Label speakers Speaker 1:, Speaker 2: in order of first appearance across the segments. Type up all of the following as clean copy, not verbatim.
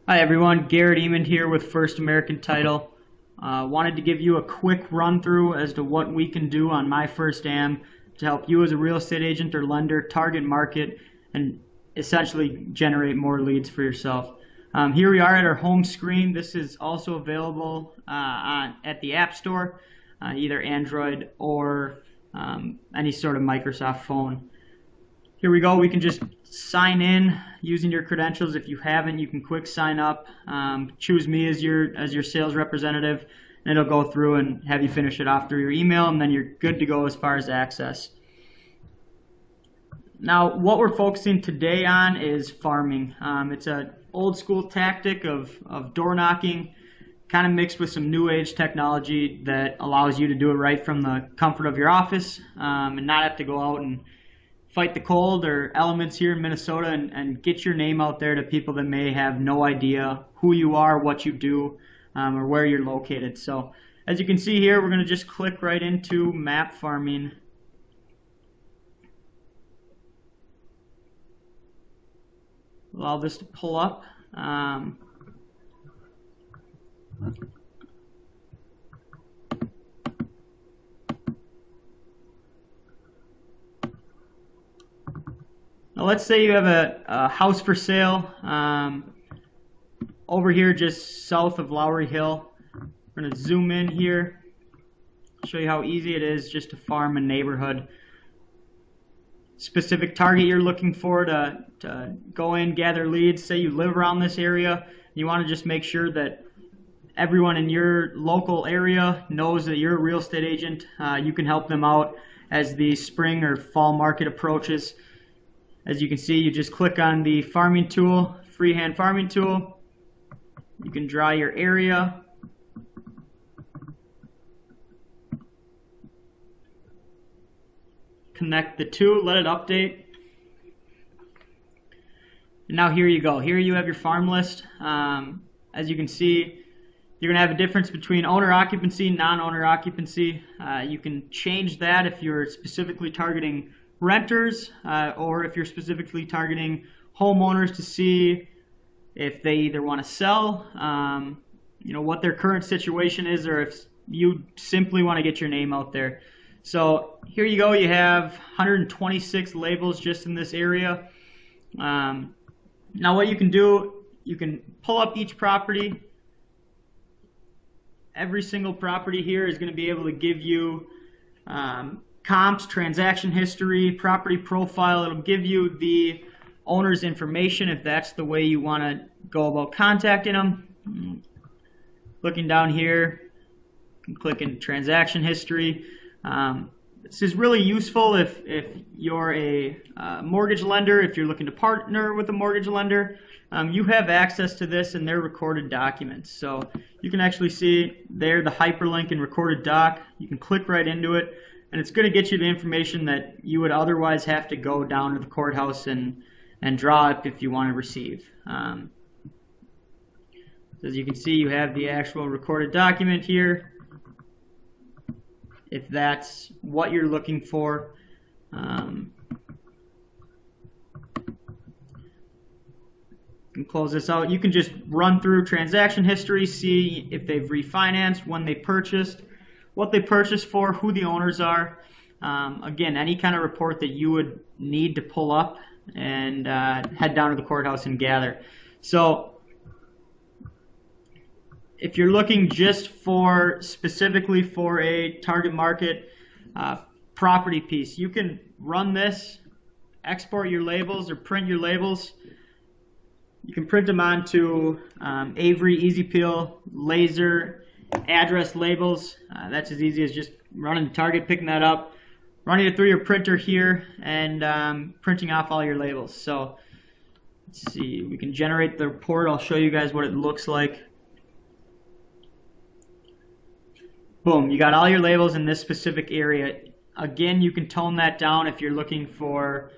Speaker 1: Hi everyone, Garrett Emond here with First American Title. Wanted to give you a quick run through as to what we can do on MyFirstAm to help you as a real estate agent or lender target market and essentially generate more leads for yourself. Here we are at our home screen. This is also available at the App Store, either Android or any sort of Microsoft phone. Here we go. We can just sign in using your credentials. If you haven't, you can quick sign up. Choose me as your sales representative, and it'll go through and have you finish it off through your email, and then you're good to go as far as access. Now, what we're focusing today on is farming. It's an old school tactic of door knocking, kind of mixed with some new age technology that allows you to do it right from the comfort of your office and not have to go out and fight the cold or elements here in Minnesota and get your name out there to people that may have no idea who you are, what you do, or where you're located. So as you can see here, we're going to just click right into map farming. Allow this to pull up. Now let's say you have a house for sale over here just south of Lowry Hill. We're going to zoom in here, show you how easy it is just to farm a neighborhood. Specific target you're looking for to go in, gather leads. Say you live around this area, you want to just make sure that everyone in your local area knows that you're a real estate agent. You can help them out as the spring or fall market approaches. As you can see, you just click on the farming tool, freehand farming tool. You can draw your area. Connect the two, let it update. And now here you go. Here you have your farm list. As you can see, you're going to have a difference between owner occupancy and non-owner occupancy. You can change that if you're specifically targeting renters or if you're specifically targeting homeowners to see if they either want to sell, what their current situation is, or if you simply want to get your name out there. So here you go. You have 126 labels just in this area. Now what you can do, you can pull up each property. Every single property here is going to be able to give you comps, transaction history, property profile. It'll give you the owner's information if that's the way you want to go about contacting them. Looking down here, you can click in transaction history. This is really useful if you're a mortgage lender, if you're looking to partner with a mortgage lender. You have access to this in their recorded documents. So you can actually see there the hyperlink and recorded doc. You can click right into it, and it's going to get you the information that you would otherwise have to go down to the courthouse and draw up if you want to receive. As you can see, you have the actual recorded document here, if that's what you're looking for. You can close this out. You can just run through transaction history, see if they've refinanced, when they purchased, what they purchased for, who the owners are. Again, any kind of report that you would need to pull up and head down to the courthouse and gather. So if you're looking just specifically for a target market property piece, you can run this, export your labels or print your labels. You can print them onto Avery, Easy Peel, laser, address labels. That's as easy as just running the target, picking that up, running it through your printer here, and printing off all your labels. So let's see, we can generate the report. I'll show you guys what it looks like. Boom, you got all your labels in this specific area. Again, you can tone that down if you're looking for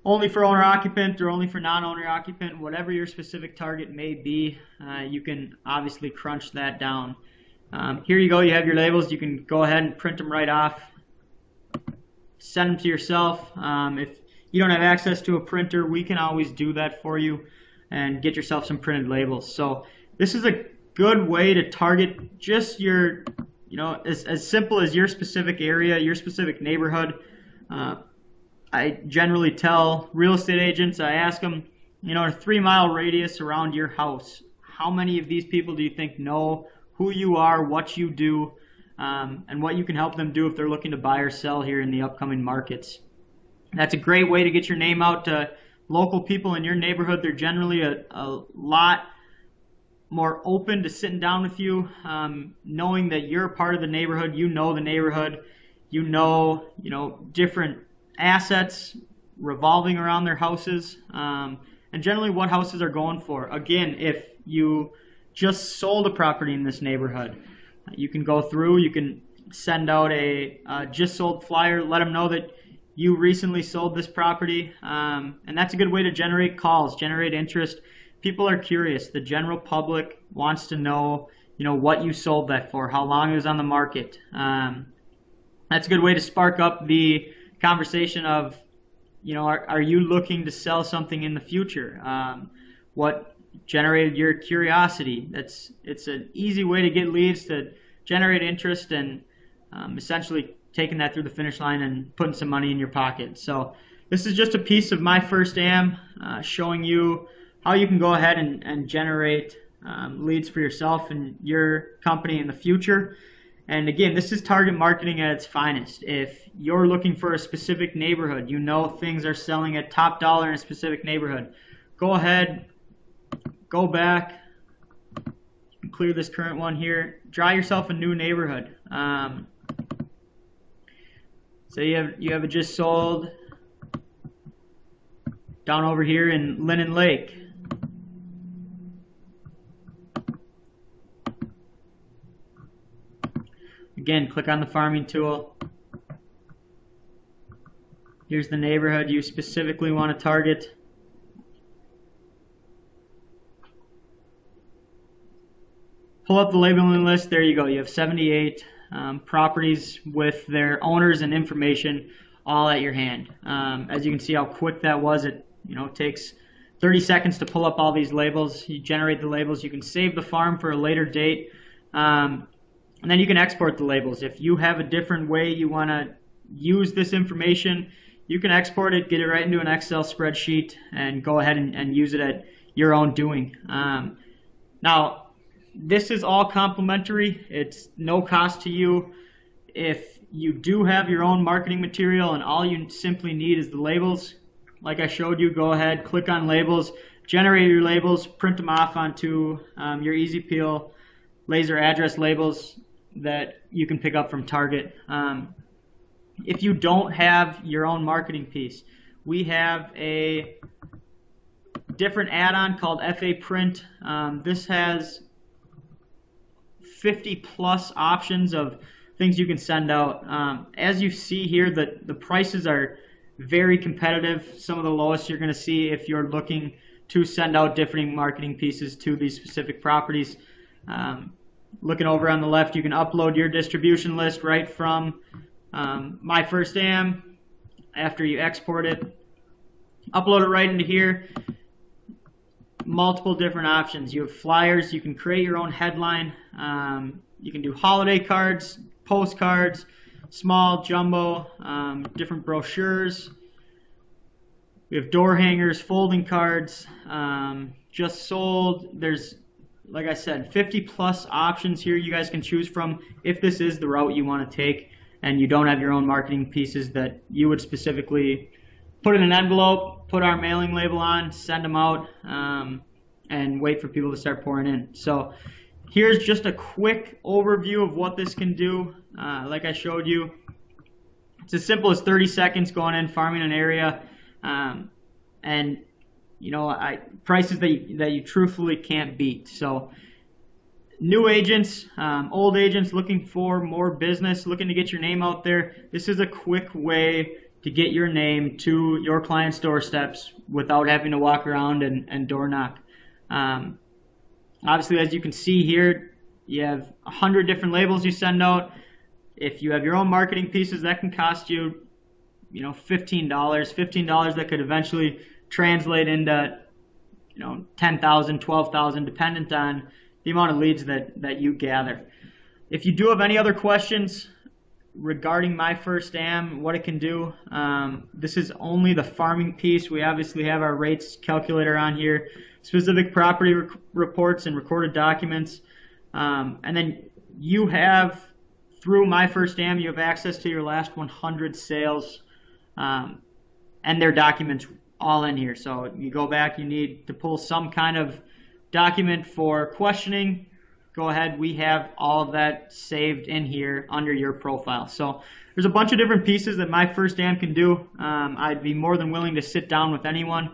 Speaker 1: only for owner occupant or only for non-owner occupant, whatever your specific target may be. You can obviously crunch that down. Here you go, you have your labels. You can go ahead and print them right off, send them to yourself. If you don't have access to a printer, we can always do that for you. and get yourself some printed labels. So this is a good way to target just your, as simple as your specific area, your specific neighborhood. I generally tell real estate agents, I ask them, a 3-mile radius around your house, how many of these people do you think know who you are, what you do, and what you can help them do if they're looking to buy or sell here in the upcoming markets. That's a great way to get your name out to local people in your neighborhood. They're generally a lot more open to sitting down with you, knowing that you're a part of the neighborhood, you know the neighborhood, you know different assets revolving around their houses, and generally what houses are going for. Again, if you just sold a property in this neighborhood, you can go through, you can send out a just sold flyer, let them know that you recently sold this property, and that's a good way to generate calls, generate interest. People are curious. The general public wants to know, what you sold that for, how long it was on the market. That's a good way to spark up the conversation of, are you looking to sell something in the future? What generated your curiosity? It's an easy way to get leads, to generate interest, and essentially taking that through the finish line and putting some money in your pocket. So this is just a piece of MyFirstAm showing you how you can go ahead and generate leads for yourself and your company in the future. And again, this is target marketing at its finest. If you're looking for a specific neighborhood, things are selling at top dollar in a specific neighborhood, go ahead, go back, clear this current one here, draw yourself a new neighborhood. So you have it just sold down over here in Linen Lake. Again, click on the farming tool. Here's the neighborhood you specifically want to target. Pull up the labeling list. There you go. You have 78 properties with their owners and information all at your hand. As you can see how quick that was. It takes 30 seconds to pull up all these labels. You generate the labels. You can save the farm for a later date. And then you can export the labels. If you have a different way you want to use this information, you can export it, get it right into an Excel spreadsheet, and go ahead and use it at your own doing. Now, this is all complimentary. It's no cost to you. If you do have your own marketing material and all you simply need is the labels, like I showed you, go ahead, click on labels, generate your labels, print them off onto your Easy Peel laser address labels that you can pick up from Target. If you don't have your own marketing piece, we have a different add-on called FA Print. This has 50 plus options of things you can send out. As you see here, the prices are very competitive. Some of the lowest you're going to see if you're looking to send out different marketing pieces to these specific properties. Looking over on the left, you can upload your distribution list right from MyFirstAm. After you export it, upload it right into here. Multiple different options. You have flyers. You can create your own headline. You can do holiday cards, postcards, small, jumbo, different brochures. We have door hangers, folding cards, just sold. There's, like I said, 50 plus options here you guys can choose from if this is the route you want to take and you don't have your own marketing pieces that you would specifically put in an envelope, put our mailing label on, send them out, and wait for people to start pouring in. So here's just a quick overview of what this can do. Like I showed you, it's as simple as 30 seconds going in, farming an area, and prices that you truthfully can't beat. So new agents, old agents looking for more business, looking to get your name out there, this is a quick way to get your name to your clients' doorsteps without having to walk around and door knock. Obviously, as you can see here, you have 100 different labels you send out. If you have your own marketing pieces, that can cost you, $15 that could eventually translate into 10,000, 12,000, dependent on the amount of leads that you gather. If you do have any other questions regarding MyFirstAm, what it can do, this is only the farming piece. We obviously have our rates calculator on here, specific property reports and recorded documents, and then you have, through MyFirstAm, you have access to your last 100 sales and their documents all in here. So you go back, you need to pull some kind of document for questioning, go ahead, we have all of that saved in here under your profile. So there's a bunch of different pieces that MyFirstAm can do. I'd be more than willing to sit down with anyone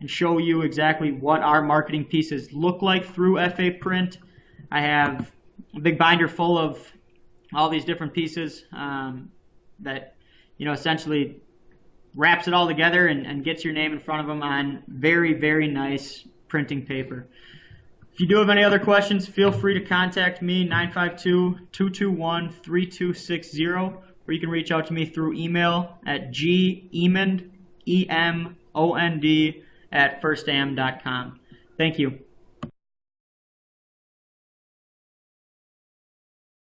Speaker 1: and show you exactly what our marketing pieces look like through FA Print. I have a big binder full of all these different pieces that essentially wraps it all together and gets your name in front of them on very, very nice printing paper. If you do have any other questions, feel free to contact me, 952-221-3260, or you can reach out to me through email at gemond, EMOND, @firstam.com. Thank you.